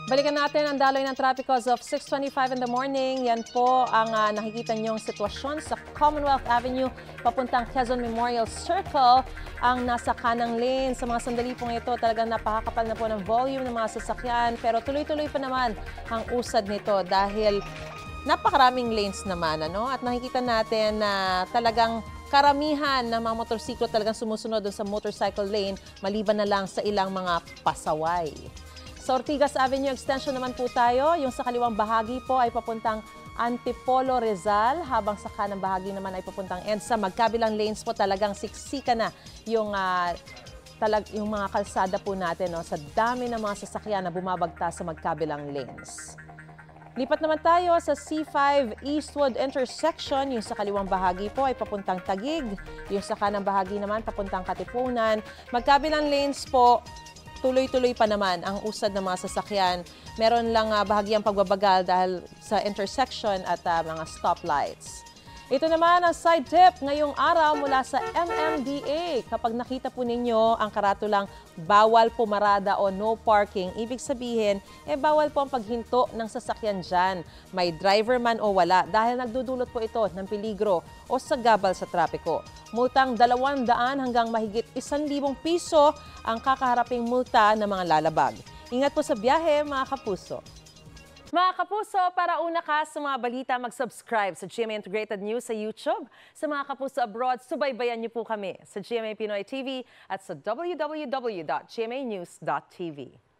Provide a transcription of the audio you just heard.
Balikan natin ang daloy ng trapiko as of 6:25 in the morning. Yan po ang nakikita niyong sitwasyon sa Commonwealth Avenue papuntang Quezon Memorial Circle. Ang nasa kanang lane sa mga sandali pong ito, talagang napakakapal na po ng volume ng mga sasakyan. Pero tuloy-tuloy pa naman ang usad nito dahil napakaraming lanes naman. At nakikita natin na talagang karamihan ng mga motorsiklo talagang sumusunod dun sa motorcycle lane maliban na lang sa ilang mga pasaway. Sa Ortigas Avenue Extension naman po tayo. Yung sa kaliwang bahagi po ay papuntang Antipolo Rizal, habang sa kanang bahagi naman ay papuntang EDSA. Magkabilang lanes po talagang siksika na yung mga kalsada po natin sa dami ng mga sasakyan na bumabagta sa magkabilang lanes. Lipat naman tayo sa C5 Eastwood Intersection. Yung sa kaliwang bahagi po ay papuntang Taguig. Yung sa kanang bahagi naman papuntang Katipunan. Magkabilang lanes po, tuloy-tuloy pa naman ang usad ng mga sasakyan. Meron lang bahagyang pagbabagal dahil sa intersection at mga stoplights. Ito naman ang side tip ngayong araw mula sa MMDA. Kapag nakita po ninyo ang karatulang bawal pumarada o no parking, ibig sabihin, bawal po ang paghinto ng sasakyan dyan. May driver man o wala dahil nagdudulot po ito ng peligro o sagabal sa trapiko. Multang 200 hanggang mahigit 1,000 piso ang kakaharaping multa ng mga lalabag. Ingat po sa biyahe, mga kapuso. Mga kapuso, para una ka sa mga balita, mag-subscribe sa GMA Integrated News sa YouTube. Sa mga kapuso abroad, subaybayan niyo po kami sa GMA Pinoy TV at sa www.gmanews.tv.